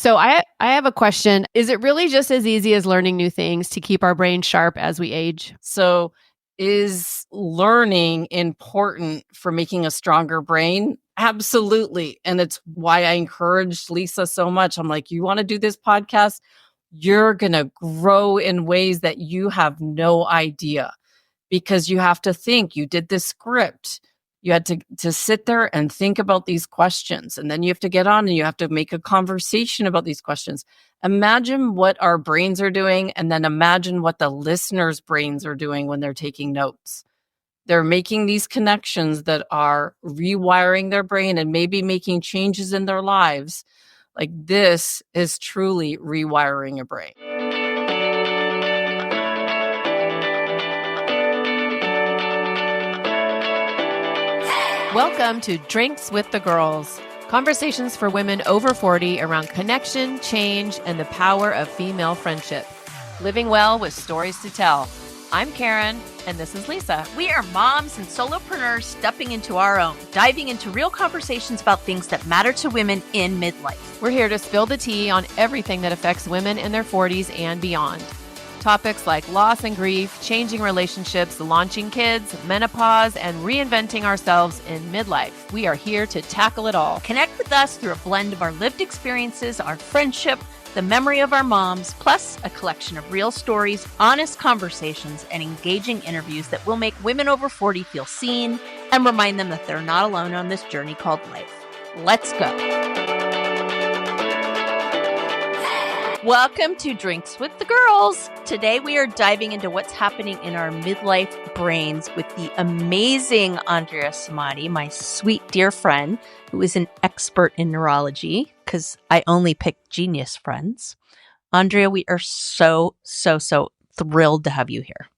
So I have a question. Is it really just as easy as learning new things to keep our brain sharp as we age? So is learning important for making a stronger brain? Absolutely. And it's why I encouraged Lisa so much. I'm like, you want to do this podcast? You're going to grow in ways that you have no idea because you have to think. You did this script. You had to sit there and think about these questions. And then you have to get on and you have to make a conversation about these questions. Imagine what our brains are doing, and then imagine what the listeners' brains are doing when they're taking notes. They're making these connections that are rewiring their brain and maybe making changes in their lives. Like, this is truly rewiring a brain. Welcome to Drinks with the Girls. Conversations for women over 40 around connection, change, and the power of female friendship. Living well with stories to tell. I'm Karen, and this is Lisa. We are moms and solopreneurs stepping into our own, diving into real conversations about things that matter to women in midlife. We're here to spill the tea on everything that affects women in their 40s and beyond. Topics like loss and grief, changing relationships, launching kids, menopause, and reinventing ourselves in midlife. We are here to tackle it all. Connect with us through a blend of our lived experiences, our friendship, the memory of our moms, plus a collection of real stories, honest conversations, and engaging interviews that will make women over 40 feel seen and remind them that they're not alone on this journey called life. Let's go. Welcome to Drinks with the Girls. Today we are diving into what's happening in our midlife brains with the amazing Andrea Samadi, my sweet dear friend, who is an expert in neurology, because I only pick genius friends. Andrea, we are so thrilled to have you here.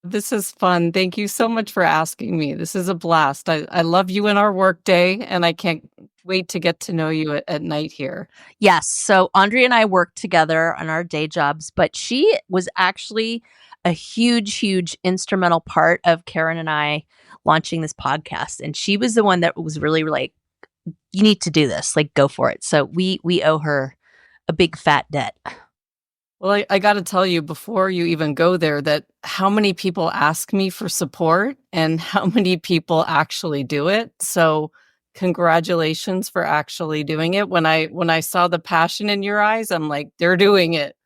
This is fun. Thank you so much for asking me. This is a blast. I love you in our work day, and I can't wait to get to know you at night here. Yes. So Andrea and I worked together on our day jobs, but she was actually a huge instrumental part of Karen and I launching this podcast. And she was the one that was really like, you need to do this, like, go for it. So we owe her a big fat debt. Well, I got to tell you before you even go there that how many people ask me for support and how many people actually do it. So congratulations for actually doing it. When I saw the passion in your eyes, I'm like, they're doing it.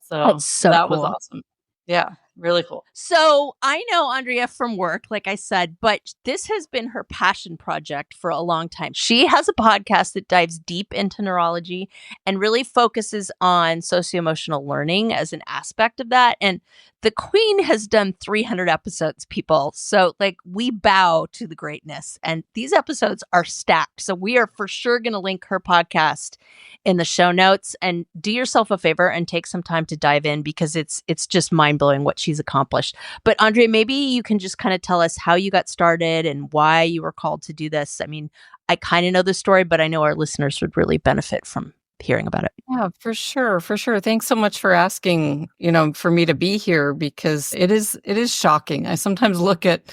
So that was awesome. Yeah, really cool. So I know Andrea from work, like I said, but this has been her passion project for a long time. She has a podcast that dives deep into neurology and really focuses on socio-emotional learning as an aspect of that. And the Queen has done 300 episodes, people. So like, we bow to the greatness, and these episodes are stacked. So we are for sure going to link her podcast in the show notes, and do yourself a favor and take some time to dive in, because it's just mind blowing what she's accomplished. But Andrea, maybe you can just kind of tell us how you got started and why you were called to do this. I mean, I kind of know the story, but I know our listeners would really benefit from hearing about it. Yeah, for sure. Thanks so much for asking, for me to be here, because it is shocking. I sometimes look at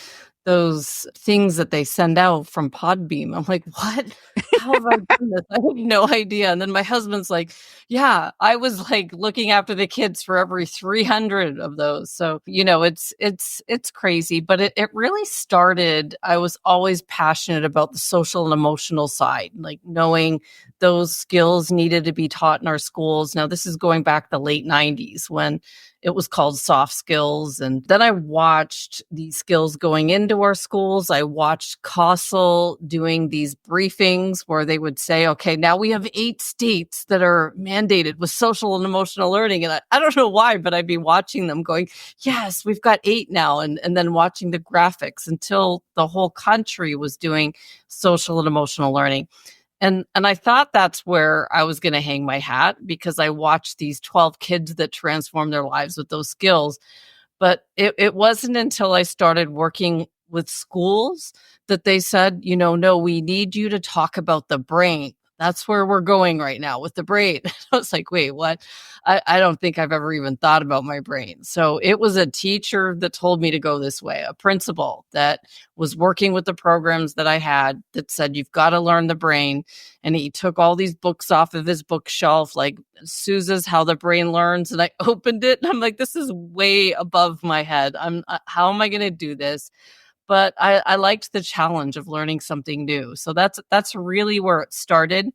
those things that they send out from Podbeam. I'm like, what? How have I done this? I have no idea. And then my husband's like, yeah, I was like looking after the kids for every 300 of those. So, it's crazy, but it really started. I was always passionate about the social and emotional side, like knowing those skills needed to be taught in our schools. Now, this is going back the late 90s when it was called soft skills. And then I watched these skills going into our schools. I watched CASEL doing these briefings where they would say, okay, now we have 8 states that are mandated with social and emotional learning. And I don't know why, but I'd be watching them going, yes, we've got 8 now. And then watching the graphics until the whole country was doing social and emotional learning. And I thought that's where I was going to hang my hat, because I watched these 12 kids that transformed their lives with those skills. But it wasn't until I started working with schools that they said, no, we need you to talk about the brain. that's where we're going right now with the brain. I was like, wait, what? I don't think I've ever even thought about my brain. So it was a teacher that told me to go this way, a principal that was working with the programs that I had that said, you've got to learn the brain. And he took all these books off of his bookshelf, like Sousa's How the Brain Learns. And I opened it and I'm like, this is way above my head. How am I going to do this? But I liked the challenge of learning something new. So that's really where it started.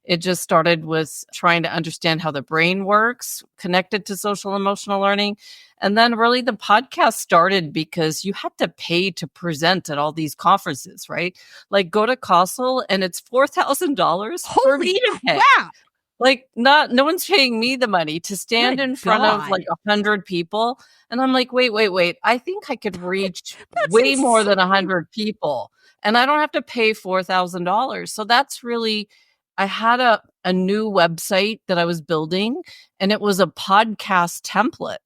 It just started with trying to understand how the brain works, connected to social emotional learning. And then really the podcast started because you had to pay to present at all these conferences, right? Like go to COSL and it's $4,000 for me to pay. Crap. Like no one's paying me the money to stand Good in front of God. like 100 people. And I'm like, wait. I think I could reach That's way more than insane. 100 people and I don't have to pay $4,000. So that's really, I had a new website that I was building and it was a podcast template.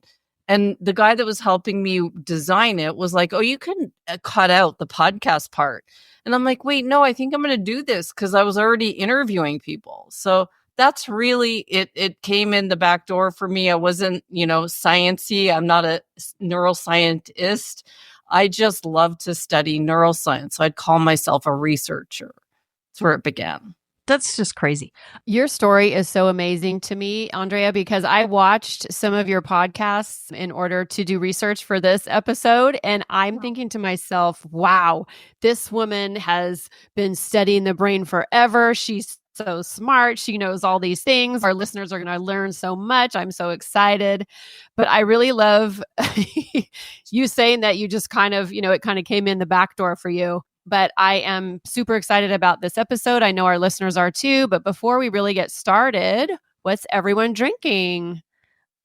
And the guy that was helping me design it was like, oh, you can cut out the podcast part. And I'm like, wait, no, I think I'm going to do this because I was already interviewing people. So that's really it came in the back door for me. I wasn't, sciencey. I'm not a neuroscientist. I just love to study neuroscience. So I'd call myself a researcher. That's where it began. That's just crazy. Your story is so amazing to me, Andrea, because I watched some of your podcasts in order to do research for this episode. And I'm thinking to myself, wow, this woman has been studying the brain forever. She's so smart. She knows all these things. Our listeners are going to learn so much. I'm so excited. But I really love you saying that you just kind of, it kind of came in the back door for you. But I am super excited about this episode. I know our listeners are too. But before we really get started, what's everyone drinking?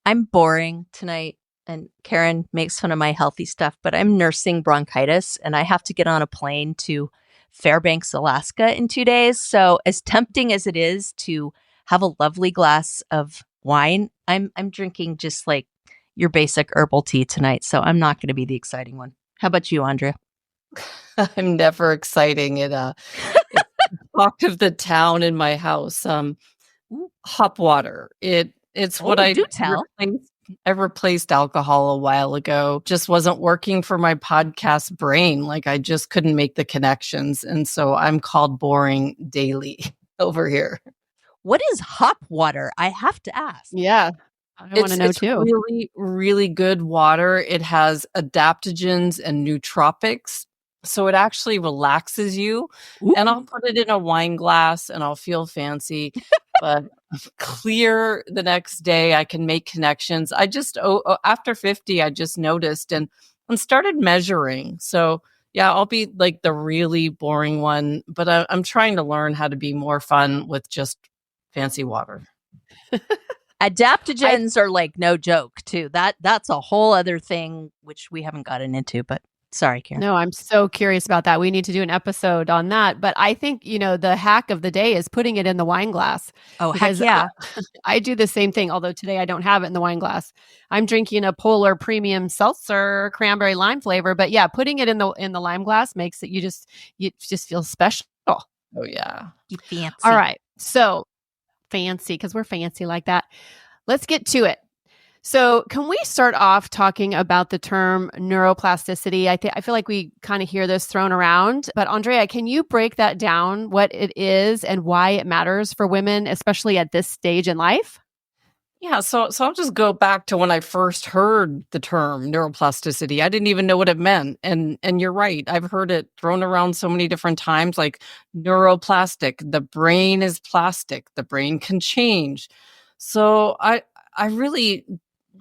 I'm boring tonight. And Karen makes fun of my healthy stuff, but I'm nursing bronchitis and I have to get on a plane to Fairbanks, Alaska in 2 days. So as tempting as it is to have a lovely glass of wine, I'm drinking just like your basic herbal tea tonight. So I'm not going to be the exciting one. How about you, Andrea? I'm never exciting. It talked of the town in my house. Hop water. It's what I do tell. I replaced alcohol a while ago. Just wasn't working for my podcast brain. Like I just couldn't make the connections. And so I'm called boring daily over here. What is hop water? I have to ask. Yeah, I want to know too. It's really, really good water. It has adaptogens and nootropics. So it actually relaxes you. Ooh. And I'll put it in a wine glass and I'll feel fancy, but clear the next day. I can make connections. I just, after 50, I just noticed and started measuring. So yeah, I'll be like the really boring one, but I'm trying to learn how to be more fun with just fancy water. Adaptogens are like no joke too. That's a whole other thing, which we haven't gotten into, but sorry, Karen. No, I'm so curious about that. We need to do an episode on that. But I think, the hack of the day is putting it in the wine glass. Oh, heck yeah. I do the same thing, although today I don't have it in the wine glass. I'm drinking a Polar Premium Seltzer cranberry lime flavor. But yeah, putting it in the lime glass makes it, you just feel special. Oh, yeah. You fancy. All right. So fancy, because we're fancy like that. Let's get to it. So can we start off talking about the term neuroplasticity? I feel like we kind of hear this thrown around, but Andrea, can you break that down, what it is and why it matters for women, especially at this stage in life? Yeah, so I'll just go back to when I first heard the term neuroplasticity. I didn't even know what it meant. And you're right. I've heard it thrown around so many different times, like neuroplastic. The brain is plastic. The brain can change. So I really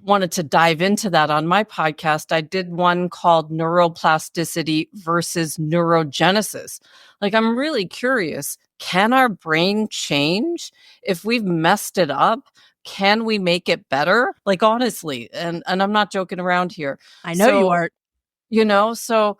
wanted to dive into that on my podcast. I did one called Neuroplasticity versus Neurogenesis. Like, I'm really curious, can our brain change? If we've messed it up, can we make it better? Like, honestly, and I'm not joking around here. I know you aren't. So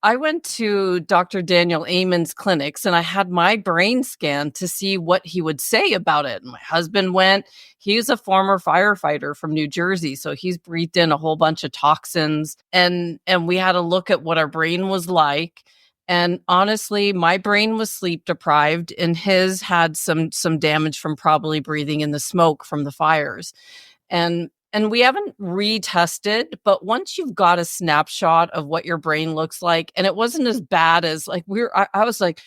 I went to Dr. Daniel Amen's clinics and I had my brain scan to see what he would say about it. And my husband went. He's a former firefighter from New Jersey, so he's breathed in a whole bunch of toxins. And we had a look at what our brain was like. And honestly, my brain was sleep deprived and his had some damage from probably breathing in the smoke from the fires. And we haven't retested, but once you've got a snapshot of what your brain looks like, and it wasn't as bad as like I was like,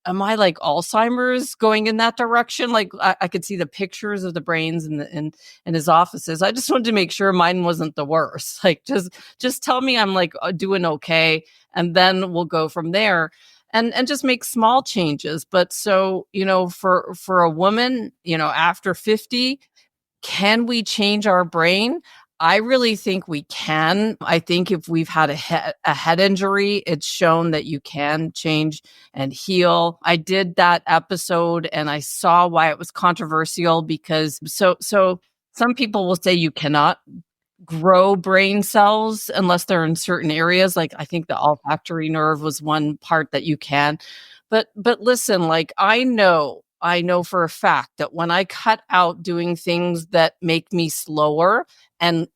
am I like Alzheimer's going in that direction? Like I could see the pictures of the brains in his offices. I just wanted to make sure mine wasn't the worst. Like just tell me I'm like doing okay, and then we'll go from there. And just make small changes. But so, for a woman, after 50, can we change our brain? I really think we can. I think if we've had a head injury, it's shown that you can change and heal. I did that episode and I saw why it was controversial because so some people will say you cannot grow brain cells unless they're in certain areas. Like I think the olfactory nerve was one part that you can. But listen, like I know for a fact that when I cut out doing things that make me slower and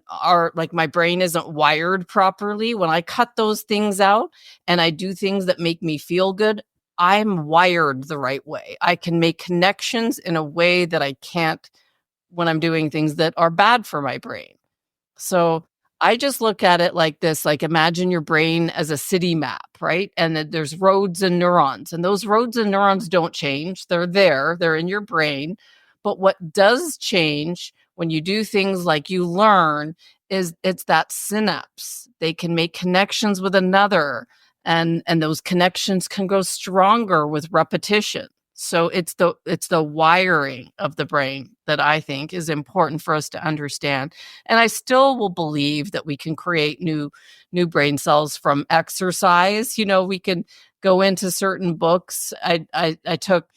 are like my brain isn't wired properly, when I cut those things out and I do things that make me feel good, I'm wired the right way. I can make connections in a way that I can't when I'm doing things that are bad for my brain. So I just look at it like this, like imagine your brain as a city map, right? And then there's roads and neurons, and those roads and neurons don't change. They're there, they're in your brain. But what does change when you do things like you learn is it's that synapse. They can make connections with another, and those connections can go stronger with repetition. So it's the wiring of the brain that I think is important for us to understand. And I still will believe that we can create new brain cells from exercise. We can go into certain books. I took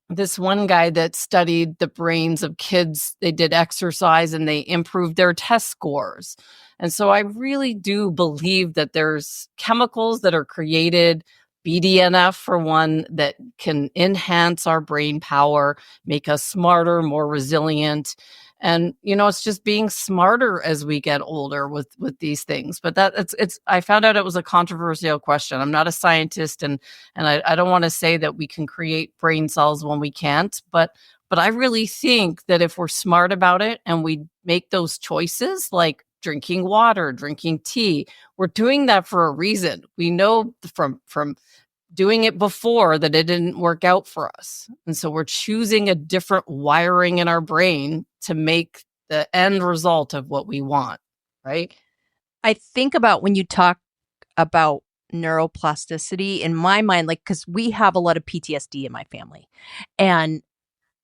this one guy that studied the brains of kids. They did exercise and they improved their test scores. And so I really do believe that there's chemicals that are created, BDNF for one, that can enhance our brain power, make us smarter, more resilient. And it's just being smarter as we get older with these things. But that it's I found out it was a controversial question. I'm not a scientist, and I don't want to say that we can create brain cells when we can't, but I really think that if we're smart about it and we make those choices, like drinking water, drinking tea, we're doing that for a reason. We know from doing it before that it didn't work out for us. And so we're choosing a different wiring in our brain to make the end result of what we want, right? I think about when you talk about neuroplasticity in my mind, like, because we have a lot of PTSD in my family. And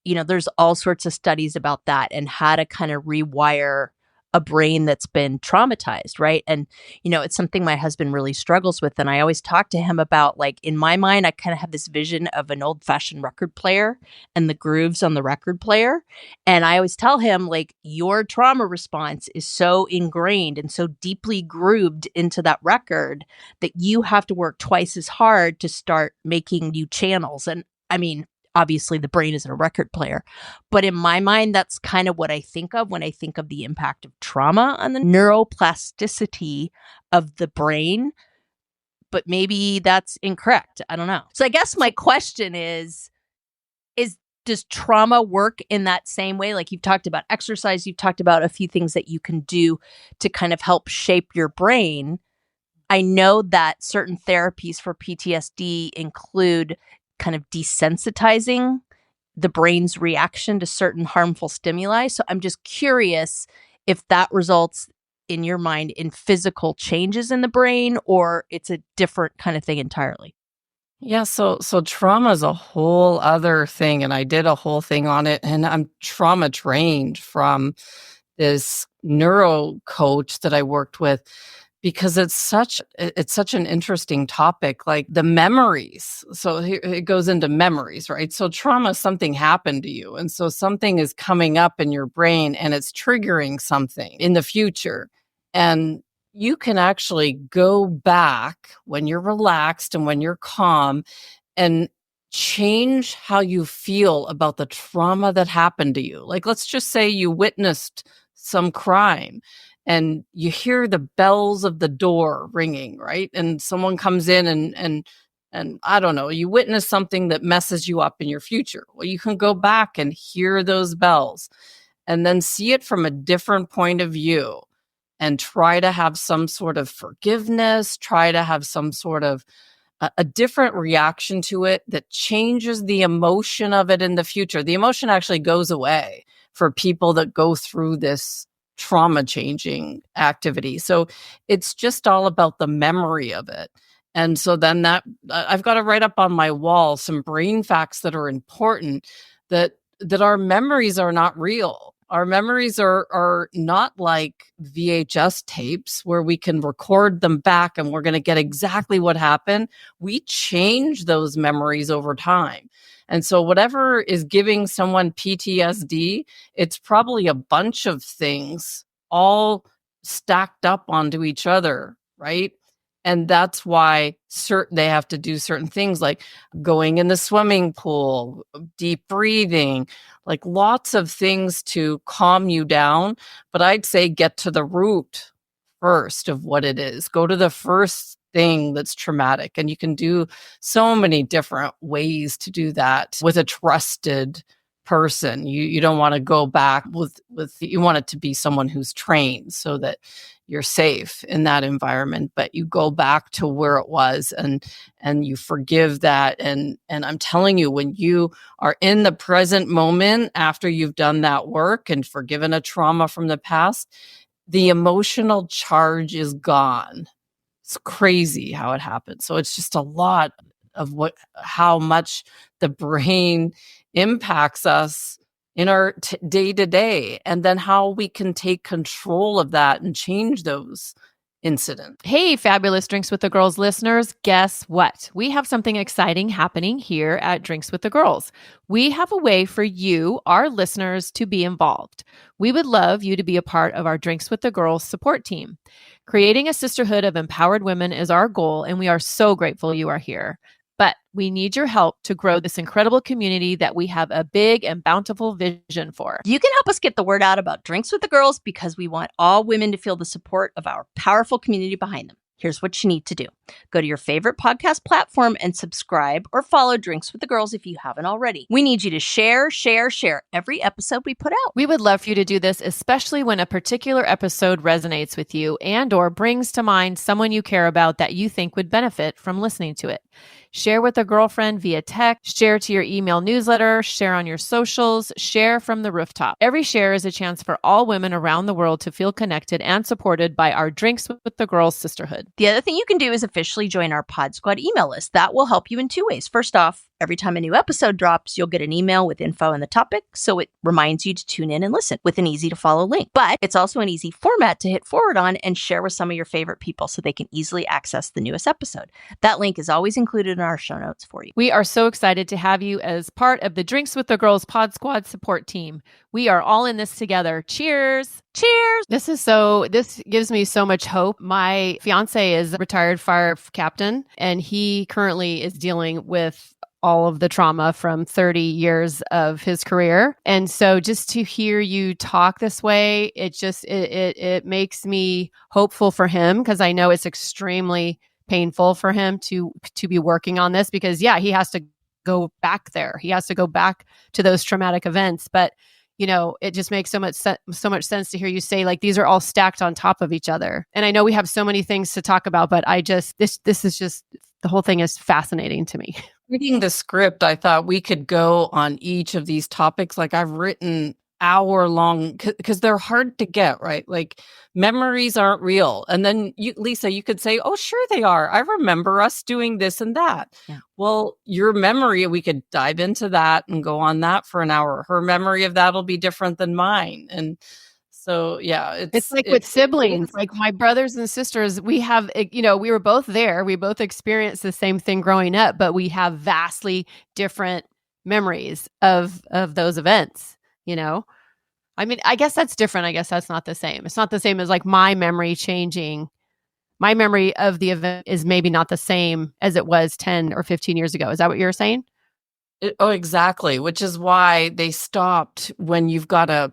there's all sorts of studies about that and how to kind of rewire a brain that's been traumatized, right? And, it's something my husband really struggles with. And I always talk to him about, like, in my mind, I kind of have this vision of an old fashioned record player and the grooves on the record player. And I always tell him, like, your trauma response is so ingrained and so deeply grooved into that record that you have to work twice as hard to start making new channels. And I mean, obviously the brain isn't a record player, but in my mind, that's kind of what I think of when I think of the impact of trauma on the neuroplasticity of the brain. But maybe that's incorrect. I don't know. So I guess my question is does trauma work in that same way? Like, you've talked about exercise, you've talked about a few things that you can do to kind of help shape your brain. I know that certain therapies for PTSD include kind of desensitizing the brain's reaction to certain harmful stimuli. So I'm just curious if that results in your mind in physical changes in the brain, or it's a different kind of thing entirely. Yeah, so trauma is a whole other thing, and I did a whole thing on it, and I'm trauma trained from this neuro coach that I worked with because it's such an interesting topic, like the memories. So here it goes into memories, right? So trauma, something happened to you, and so something is coming up in your brain and it's triggering something in the future. And you can actually go back when you're relaxed and when you're calm and change how you feel about the trauma that happened to you. Like, let's just say you witnessed some crime and you hear the bells of the door ringing, right? And someone comes in and I don't know, you witness something that messes you up in your future. Well, you can go back and hear those bells and then see it from a different point of view and try to have some sort of forgiveness, try to have some sort of a different reaction to it that changes the emotion of it in the future. The emotion actually goes away for people that go through this trauma changing activity. So it's just all about the memory of it. And so then that I've got to write up on my wall some brain facts that are important, that our memories are not real. Our memories are not like VHS tapes where we can record them back and we're going to get exactly what happened. We change those memories over time. And so whatever is giving someone PTSD, it's probably a bunch of things all stacked up onto each other, right? And that's why they have to do certain things like going in the swimming pool, deep breathing, like lots of things to calm you down. But I'd say get to the root first of what it is. Go to the first thing that's traumatic. And you can do so many different ways to do that with a trusted person. You don't want to go back with you want it to be someone who's trained so that you're safe in that environment, but you go back to where it was and you forgive that. And I'm telling you, when you are in the present moment after you've done that work and forgiven a trauma from the past, the emotional charge is gone. It's crazy how it happens. So it's just a lot of how much the brain impacts us in our day to day, and then how we can take control of that and change those incidents. Hey, fabulous Drinks with the Girls listeners. Guess what? We have something exciting happening here at Drinks with the Girls. We have a way for you, our listeners, to be involved. We would love you to be a part of our Drinks with the Girls support team. Creating a sisterhood of empowered women is our goal, and we are so grateful you are here. But we need your help to grow this incredible community that we have a big and bountiful vision for. You can help us get the word out about Drinks with the Girls because we want all women to feel the support of our powerful community behind them. Here's what you need to do. Go to your favorite podcast platform and subscribe or follow Drinks with the Girls if you haven't already. We need you to share every episode we put out. We would love for you to do this, especially when a particular episode resonates with you and or brings to mind someone you care about that you think would benefit from listening to it. Share with a girlfriend via text, share to your email newsletter, share on your socials, share from the rooftop. Every share is a chance for all women around the world to feel connected and supported by our Drinks with the Girls sisterhood. The other thing you can do is officially join our Pod Squad email list. That will help you in two ways. First off, every time a new episode drops, you'll get an email with info on the topic, so it reminds you to tune in and listen with an easy-to-follow link. But it's also an easy format to hit forward on and share with some of your favorite people so they can easily access the newest episode. That link is always included in our show notes for you. We are so excited to have you as part of the Drinks with the Girls Pod Squad support team. We are all in this together. Cheers! Cheers! This gives me so much hope. My fiance is a retired fire captain, and he currently is dealing with all of the trauma from 30 years of his career. And so just to hear you talk this way, it makes me hopeful for him, because I know it's extremely painful for him to be working on this, because he has to go back there. He has to go back to those traumatic events. But it just makes so much sense to hear you say, like, these are all stacked on top of each other. And I know we have so many things to talk about, but this is just, the whole thing is fascinating to me. Reading the script, I thought we could go on each of these topics. Like, I've written hour-long, because they're hard to get, right? Like, memories aren't real. And then Lisa, you could say, oh, sure they are. I remember us doing this and that. Yeah. Well, your memory, we could dive into that and go on that for an hour. Her memory of that will be different than mine. And so, yeah, it's like with siblings, like my brothers and sisters, we have, we were both there. We both experienced the same thing growing up, but we have vastly different memories of those events, I mean, I guess that's different. I guess that's not the same. It's not the same as like my memory changing. My memory of the event is maybe not the same as it was 10 or 15 years ago. Is that what you're saying? Oh, exactly. Which is why they stopped when you've got a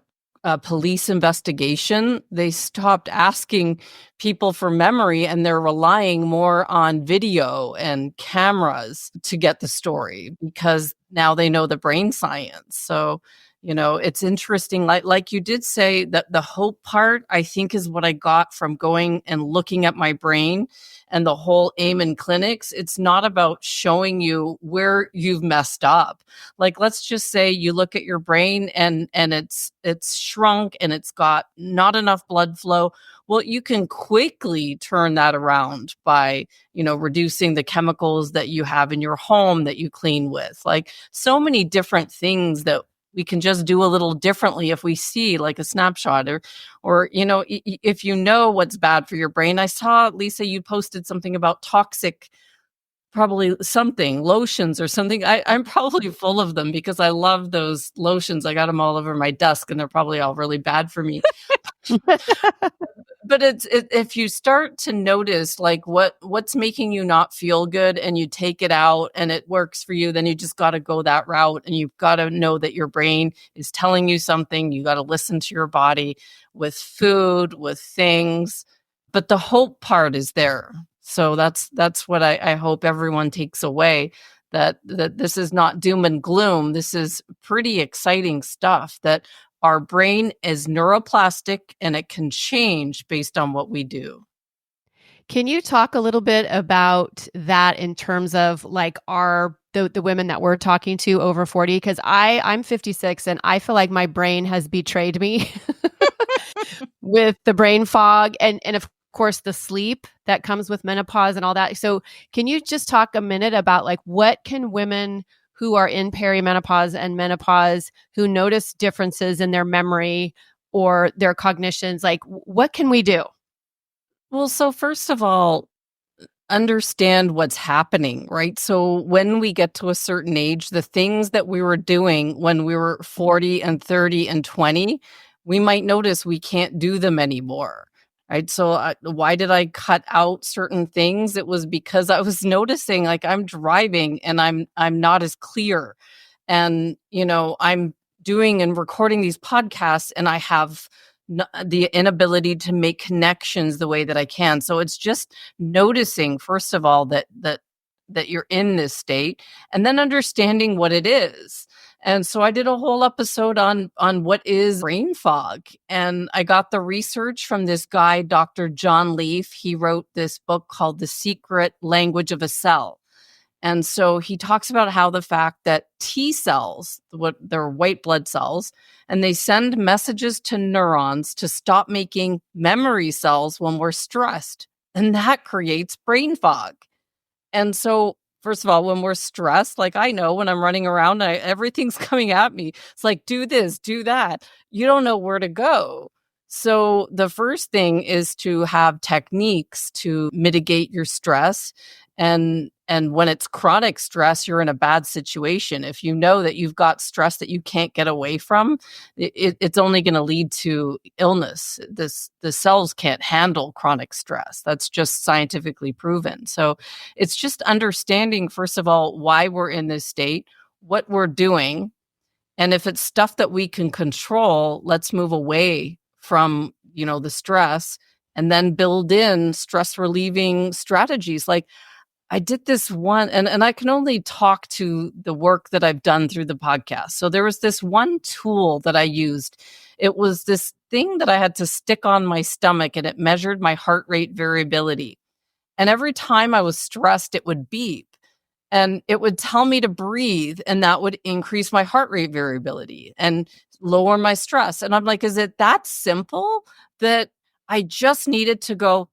police investigation, they stopped asking people for memory and they're relying more on video and cameras to get the story because now they know the brain science. So, it's interesting. Like you did say, that the hope part, I think, is what I got from going and looking at my brain and the whole Amen clinics. It's not about showing you where you've messed up. Like, let's just say you look at your brain and it's shrunk and it's got not enough blood flow. Well, you can quickly turn that around by, reducing the chemicals that you have in your home that you clean with. Like, so many different things that we can just do a little differently if we see like a snapshot or if you know what's bad for your brain. I saw, Lisa, you posted something about toxic, probably something, lotions or something. I'm probably full of them because I love those lotions. I got them all over my desk and they're probably all really bad for me. But if you start to notice like what's making you not feel good and you take it out and it works for you, then you just got to go that route, and you've got to know that your brain is telling you something. You got to listen to your body with food, with things. But the hope part is there. So that's what I hope everyone takes away, that this is not doom and gloom. This is pretty exciting stuff, that our brain is neuroplastic and it can change based on what we do. Can you talk a little bit about that in terms of like the women that we're talking to over 40? Because I'm 56 and I feel like my brain has betrayed me with the brain fog and of course the sleep that comes with menopause and all that. So can you just talk a minute about like what can women who are in perimenopause and menopause who notice differences in their memory or their cognitions, like what can we do? Well, so first of all, understand what's happening, right? So when we get to a certain age, the things that we were doing when we were 40 and 30 and 20, we might notice we can't do them anymore, right? So why did I cut out certain things? It was because I was noticing like I'm driving and I'm not as clear, and I'm doing and recording these podcasts and I have the inability to make connections the way that I can. So it's just noticing, first of all, that you're in this state, and then understanding what it is. And so I did a whole episode on what is brain fog, and I got the research from this guy, Dr. John Leaf. He wrote this book called The Secret Language of a Cell. And so he talks about how the fact that T cells, what they're white blood cells, and they send messages to neurons to stop making memory cells when we're stressed. And that creates brain fog. And so, first of all, when we're stressed, like I know when I'm running around, everything's coming at me. It's like, do this, do that. You don't know where to go. So the first thing is to have techniques to mitigate your stress. And when it's chronic stress, you're in a bad situation. If you know that you've got stress that you can't get away from, it's only going to lead to illness. The cells can't handle chronic stress. That's just scientifically proven. So it's just understanding, first of all, why we're in this state, what we're doing. And if it's stuff that we can control, let's move away from, the stress, and then build in stress relieving strategies. Like, I did this one, and I can only talk to the work that I've done through the podcast. So there was this one tool that I used. It was this thing that I had to stick on my stomach, and it measured my heart rate variability. And every time I was stressed, it would beep and it would tell me to breathe, and that would increase my heart rate variability and lower my stress. And I'm like, is it that simple that I just needed to go?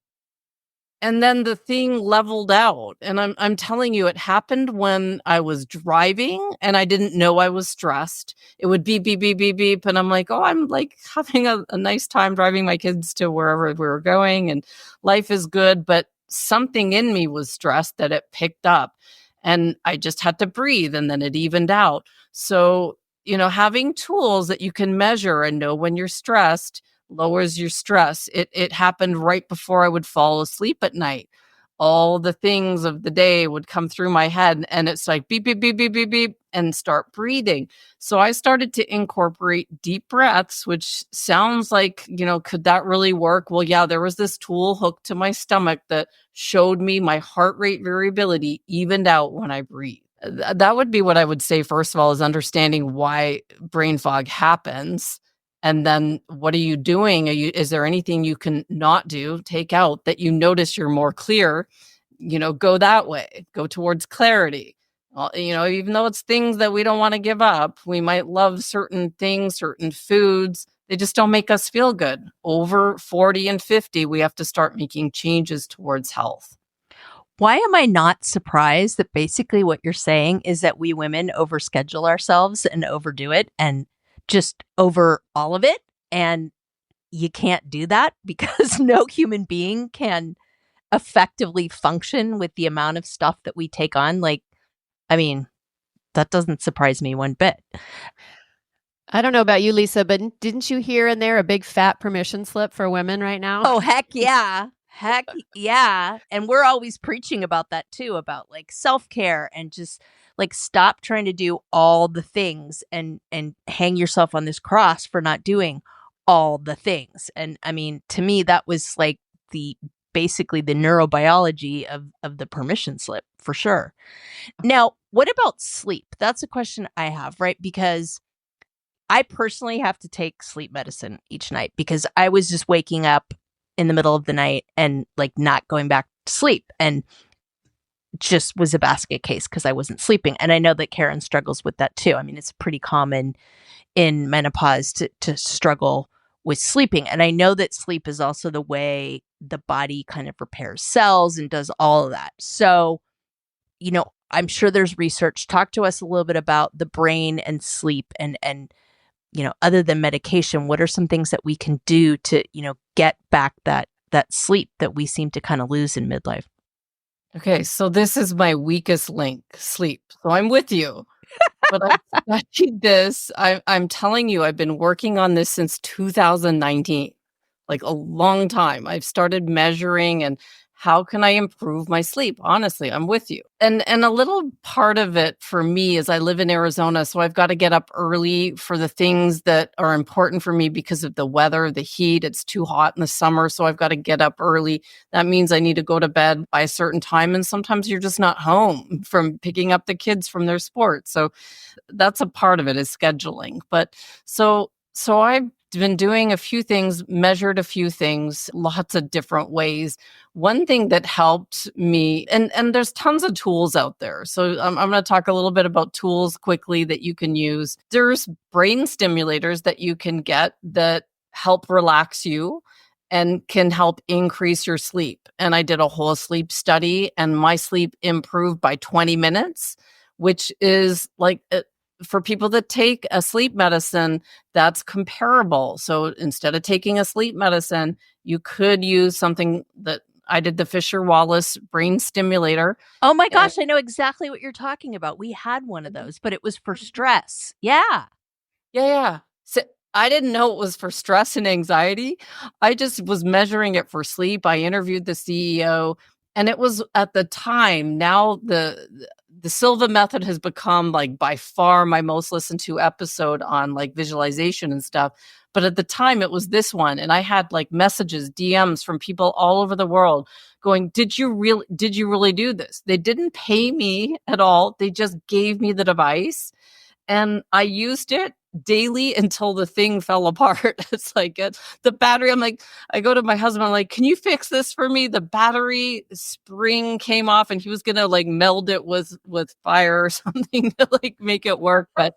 And then the thing leveled out. And I'm telling you, it happened when I was driving and I didn't know I was stressed. It would beep, beep, beep, beep, beep. And I'm like, oh, I'm like having a nice time driving my kids to wherever we were going, and life is good. But something in me was stressed that it picked up, and I just had to breathe, and then it evened out. So, having tools that you can measure and know when you're stressed lowers your stress. It happened right before I would fall asleep at night. all the things of the day would come through my head, and it's like beep, beep, beep, beep, beep, beep, and start breathing. So I started to incorporate deep breaths, which sounds like, could that really work? Well, yeah, there was this tool hooked to my stomach that showed me my heart rate variability evened out when I breathe. That would be what I would say, first of all, is understanding why brain fog happens. And then what are you doing? Is there anything you can not do, take out, that you notice you're more clear? Go that way, go towards clarity. Even though it's things that we don't want to give up, we might love certain things, certain foods. They just don't make us feel good. Over 40 and 50, we have to start making changes towards health. Why am I not surprised that basically what you're saying is that we women overschedule ourselves and overdo it and just over all of it? And you can't do that because no human being can effectively function with the amount of stuff that we take on. I mean, that doesn't surprise me one bit. I don't know about you, Lisa, but didn't you hear in there a big fat permission slip for women right now? Oh, heck yeah. Heck yeah. And we're always preaching about that too, about self-care and just stop trying to do all the things and hang yourself on this cross for not doing all the things. And I mean, to me, that was the basically the neurobiology of the permission slip for sure. Now, what about sleep? That's a question I have, right? Because I personally have to take sleep medicine each night because I was just waking up in the middle of the night and not going back to sleep, and just was a basket case because I wasn't sleeping. And I know that Karen struggles with that too. I mean, it's pretty common in menopause to struggle with sleeping. And I know that sleep is also the way the body kind of repairs cells and does all of that. So, I'm sure there's research. Talk to us a little bit about the brain and sleep and other than medication, what are some things that we can do to, get back that sleep that we seem to kind of lose in midlife? Okay, so this is my weakest link, sleep. So I'm with you. But I've studied this. I'm telling you, I've been working on this since 2019, like a long time. I've started measuring and how can I improve my sleep? Honestly, I'm with you. And a little part of it for me is I live in Arizona, so I've got to get up early for the things that are important for me because of the weather, the heat. It's too hot in the summer, so I've got to get up early. That means I need to go to bed by a certain time, and sometimes you're just not home from picking up the kids from their sports. So that's a part of it, is scheduling. But so I've been doing a few things, measured a few things, lots of different ways. One thing that helped me, and there's tons of tools out there. So I'm going to talk a little bit about tools quickly that you can use. There's brain stimulators that you can get that help relax you and can help increase your sleep. And I did a whole sleep study, and my sleep improved by 20 minutes, which is for people that take a sleep medicine, that's comparable. So instead of taking a sleep medicine, you could use something that I did, the Fisher-Wallace brain stimulator. Oh my gosh, I know exactly what you're talking about. We had one of those, but it was for stress. Yeah. Yeah. So I didn't know it was for stress and anxiety. I just was measuring it for sleep. I interviewed the CEO, and it was at the time. Now the Silva method has become by far my most listened to episode on visualization and stuff. But at the time it was this one, and I had messages, DMs from people all over the world going, did you really do this? They didn't pay me at all. They just gave me the device, and I used it daily until the thing fell apart. It's the battery. I go to my husband, I'm like, can you fix this for me? The battery spring came off, and he was going to meld it with fire or something to make it work. But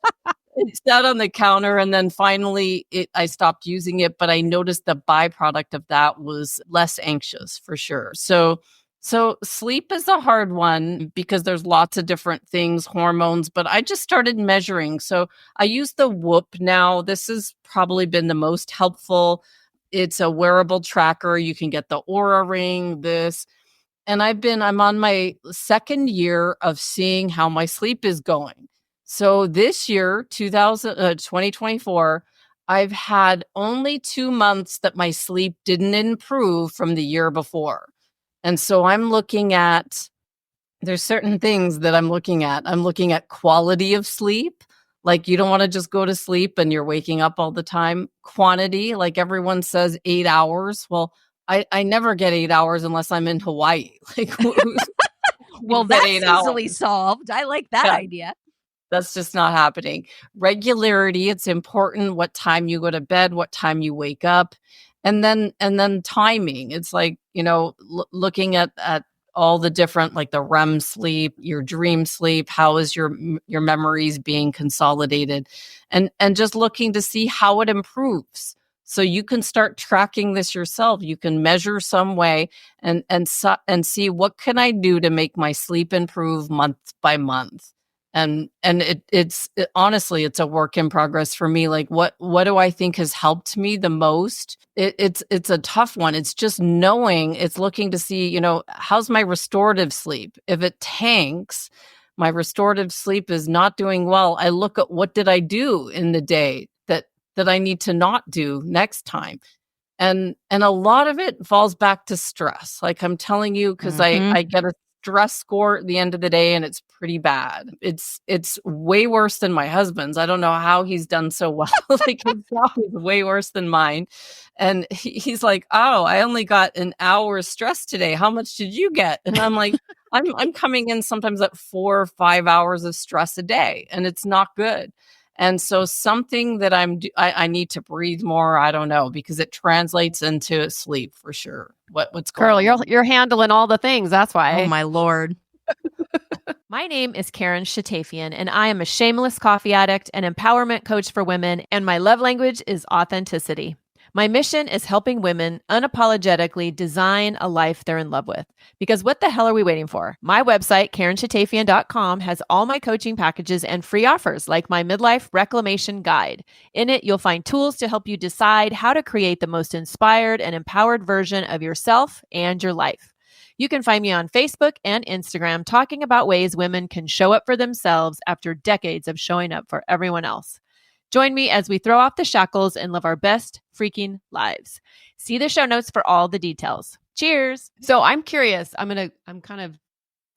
it sat on the counter, and then finally I stopped using it. But I noticed the byproduct of that was less anxious for sure. So sleep is a hard one because there's lots of different things, hormones, but I just started measuring. So I use the Whoop now. This has probably been the most helpful. It's a wearable tracker. You can get the Aura Ring, and I'm on my second year of seeing how my sleep is going. So this year, 2024, I've had only 2 months that my sleep didn't improve from the year before. And so there's certain things that I'm looking at. I'm looking at quality of sleep. Like, you don't want to just go to sleep and you're waking up all the time. Quantity, like everyone says 8 hours. Well, I never get 8 hours unless I'm in Hawaii. Like, who's Well, get that's 8 hours? easily solved. I like that Yeah. idea. That's just not happening. Regularity, it's important what time you go to bed, what time you wake up. And then timing. It's like, looking at all the different, like the REM sleep, your dream sleep, how is your memories being consolidated, and just looking to see how it improves. So you can start tracking this yourself. You can measure some way and see what can I do to make my sleep improve month by month. And honestly, it's a work in progress for me. Like, what do I think has helped me the most? It's a tough one. It's just knowing, it's looking to see, how's my restorative sleep? If it tanks, my restorative sleep is not doing well, I look at what did I do in the day that I need to not do next time. And a lot of it falls back to stress. Like, I'm telling you, because I get a stress score at the end of the day, and it's pretty bad. It's way worse than my husband's. I don't know how he's done so well. Like, his job is way worse than mine. And he's like, "Oh, I only got an hour's stress today. How much did you get?" And I'm like, I'm coming in sometimes at 4 or 5 hours of stress a day, and it's not good. And so something that I need to breathe more. I don't know, because it translates into sleep for sure. What's going Girl, on? you're handling all the things. That's why. Oh, my Lord. My name is Karen Shatafian, and I am a shameless coffee addict and empowerment coach for women, and my love language is authenticity. My mission is helping women unapologetically design a life they're in love with. Because what the hell are we waiting for? My website, KarenShatafian.com, has all my coaching packages and free offers like my Midlife Reclamation Guide. In it, you'll find tools to help you decide how to create the most inspired and empowered version of yourself and your life. You can find me on Facebook and Instagram talking about ways women can show up for themselves after decades of showing up for everyone else. Join me as we throw off the shackles and live our best freaking lives. See the show notes for all the details. Cheers. So I'm curious. I'm kind of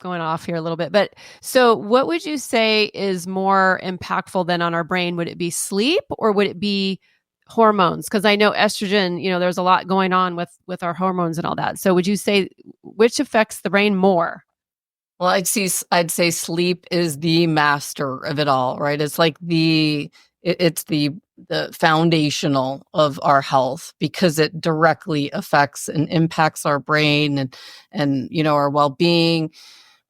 going off here a little bit, but so what would you say is more impactful than on our brain? Would it be sleep or would it be hormones? Because I know estrogen, there's a lot going on with our hormones and all that. So would you say which affects the brain more? Well, I'd say sleep is the master of it all, right? It's like it's the foundational of our health, because it directly affects and impacts our brain and our well-being.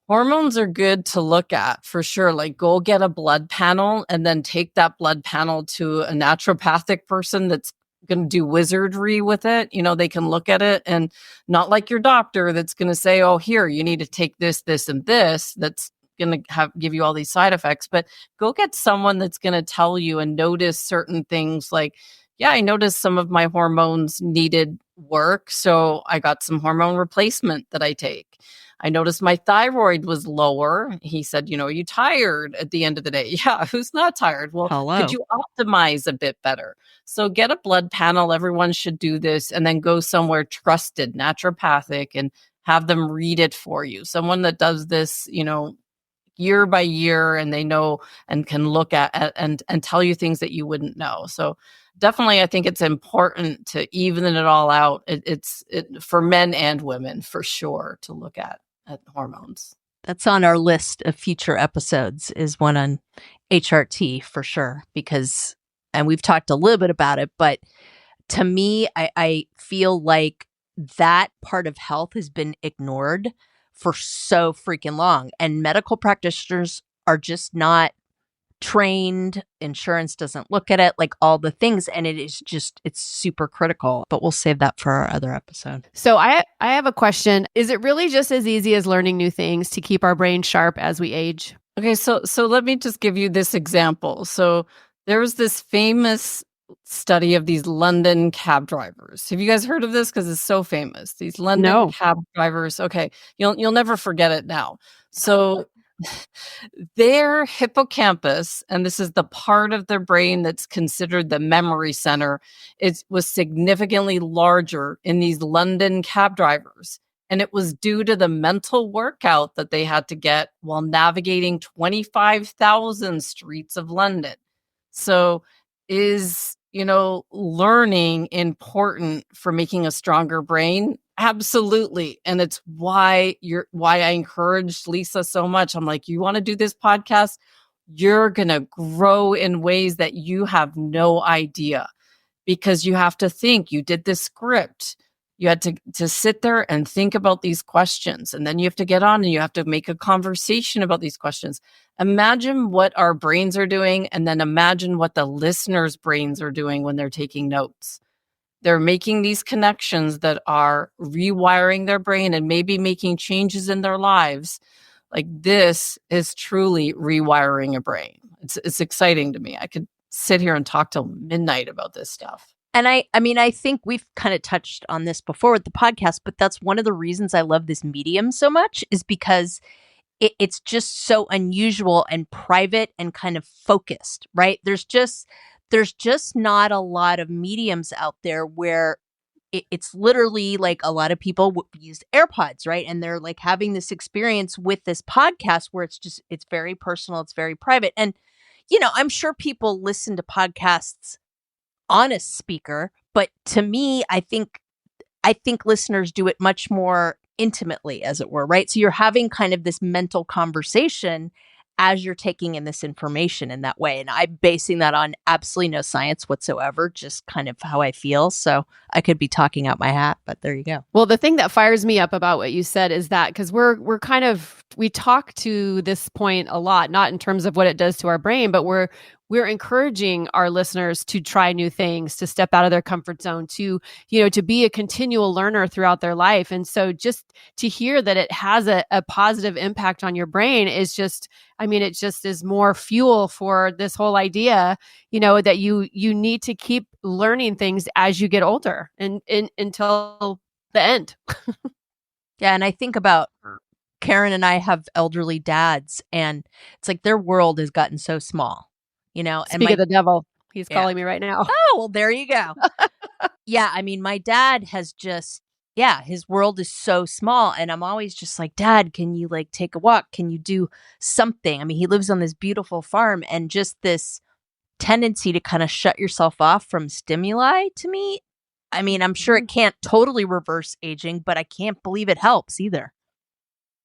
Hormones are good to look at for sure. Like, go get a blood panel and then take that blood panel to a naturopathic person that's going to do wizardry with it. They can look at it, and not like your doctor that's going to say, "Oh, here, you need to take this, this, and this." That's going to give you all these side effects. But go get someone that's going to tell you and notice certain things. Like, yeah, I noticed some of my hormones needed work, so I got some hormone replacement that I take. I noticed my thyroid was lower. He said, "Are you tired at the end of the day?" Yeah, who's not tired? Well, Hello. could you optimize a bit better? So get a blood panel. Everyone should do this, and then go somewhere trusted, naturopathic, and have them read it for you. Someone that does this, year by year, and they know and can look at and tell you things that you wouldn't know. So definitely, I think it's important to even it all out. It's for men and women for sure to look at hormones. That's on our list of future episodes, is one on HRT for sure, and we've talked a little bit about it, but to me, I feel like that part of health has been ignored for so freaking long, and medical practitioners are just not trained. Insurance doesn't look at it, like all the things, and it's super critical, but we'll save that for our other episode. So I have a question. Is it really just as easy as learning new things to keep our brain sharp as we age? Okay, so let me just give you this example. So there was this famous study of these London cab drivers. Have you guys heard of this? Because it's so famous. These London cab drivers. Okay, you'll never forget it now. So their hippocampus, and this is the part of their brain that's considered the memory center, was significantly larger in these London cab drivers. And it was due to the mental workout that they had to get while navigating 25,000 streets of London. So is, learning important for making a stronger brain? Absolutely. And it's why I encouraged Lisa so much. I'm like, you want to do this podcast? You're going to grow in ways that you have no idea, because you have to think. You did this script. You had to sit there and think about these questions. And then you have to get on and you have to make a conversation about these questions. Imagine what our brains are doing, and then imagine what the listeners' brains are doing when they're taking notes. They're making these connections that are rewiring their brain and maybe making changes in their lives. Like, this is truly rewiring a brain. It's exciting to me. I could sit here and talk till midnight about this stuff. And I think we've kind of touched on this before with the podcast, but that's one of the reasons I love this medium so much, is because it's just so unusual and private and kind of focused, right? There's just not a lot of mediums out there where it's literally like a lot of people use AirPods, right? And they're like having this experience with this podcast where it's very personal, it's very private. And, I'm sure people listen to podcasts on a speaker, but to me, I think listeners do it much more intimately, as it were, right? So you're having kind of this mental conversation as you're taking in this information in that way. And I'm basing that on absolutely no science whatsoever, just kind of how I feel. So I could be talking out my hat, but there you go. Well, the thing that fires me up about what you said is that because we talk to this point a lot, not in terms of what it does to our brain, but we're encouraging our listeners to try new things, to step out of their comfort zone, to be a continual learner throughout their life. And so just to hear that it has a positive impact on your brain is just, it just is more fuel for this whole idea, that you need to keep learning things as you get older and until the end. Yeah. And I think about Karen and I have elderly dads, and it's like their world has gotten so small. Speak of the devil, he's calling me right now. Oh, well, there you go. Yeah, my dad has his world is so small, and I'm always just like, Dad, can you like take a walk? Can you do something? He lives on this beautiful farm, and just this tendency to kind of shut yourself off from stimuli to me. I'm sure it can't totally reverse aging, but I can't believe it helps either.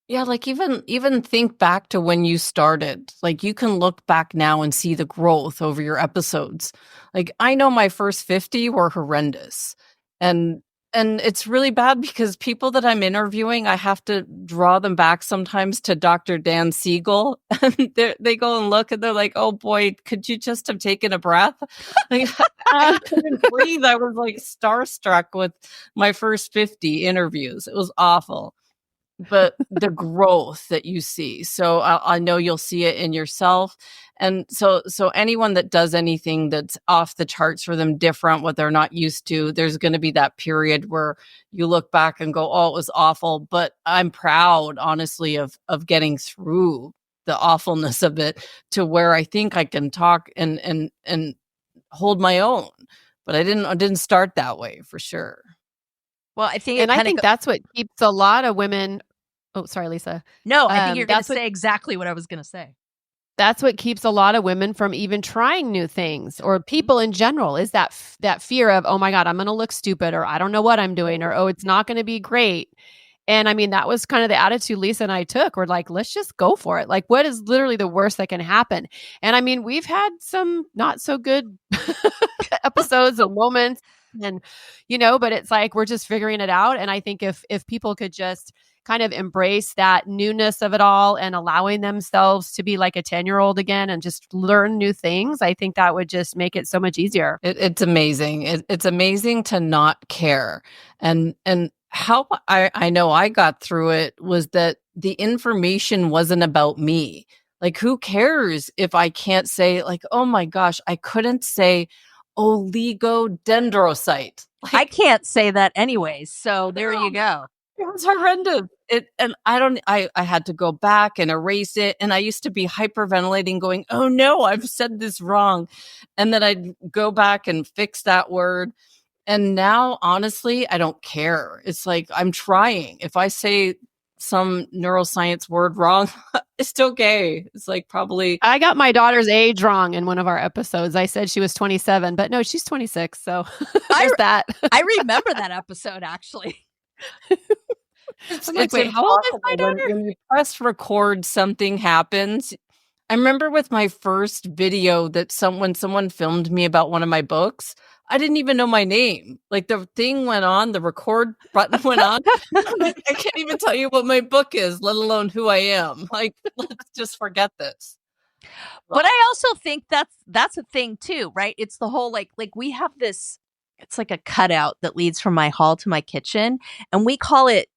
Yeah, like even think back to when you started. Like, you can look back now and see the growth over your episodes. Like, I know my first 50 were horrendous. And it's really bad because people that I'm interviewing, I have to draw them back sometimes to Dr. Dan Siegel. And they go and look and they're like, oh boy, could you just have taken a breath? Like, I couldn't breathe. I was like starstruck with my first 50 interviews. It was awful. But the growth that you see. So I know you'll see it in yourself. And so anyone that does anything that's off the charts for them, different, what they're not used to, there's going to be that period where you look back and go, oh, it was awful. But I'm proud, honestly, of getting through the awfulness of it to where I think I can talk and hold my own. But I didn't start that way, for sure. Well, I think that's what keeps a lot of women. Oh, sorry, Lisa. No, I think you're going to say exactly what I was going to say. That's what keeps a lot of women from even trying new things, or people in general, is that fear of, oh my God, I'm going to look stupid, or I don't know what I'm doing, or, oh, it's not going to be great. And that was kind of the attitude Lisa and I took. We're like, let's just go for it. Like, what is literally the worst that can happen? And we've had some not so good episodes and moments, and, but it's like, we're just figuring it out. And I think if people could just kind of embrace that newness of it all and allowing themselves to be like a 10-year-old again and just learn new things, I think that would just make it so much easier. It's amazing. It's amazing to not care. And how I know I got through it was that the information wasn't about me. Like, who cares if I can't say, like, oh my gosh, I couldn't say oligodendrocyte. Like, I can't say that anyways. So there you go. It was horrendous. I had to go back and erase it. And I used to be hyperventilating going, oh no, I've said this wrong. And then I'd go back and fix that word. And now, honestly, I don't care. It's like I'm trying. If I say some neuroscience word wrong, it's okay. It's like probably I got my daughter's age wrong in one of our episodes. I said she was 27, but no, she's 26. So there's that. I remember that episode actually. it's I'm like, it's wait, how old is my impossible daughter? when you press record, something happens. I remember with my first video that someone filmed me about one of my books, I didn't even know my name. Like the thing went on, the record button went on. Like, I can't even tell you what my book is, let alone who I am. Like, let's just forget this. But I also think that's a thing too, right? It's the whole like we have this, it's like a cutout that leads from my hall to my kitchen, and we call it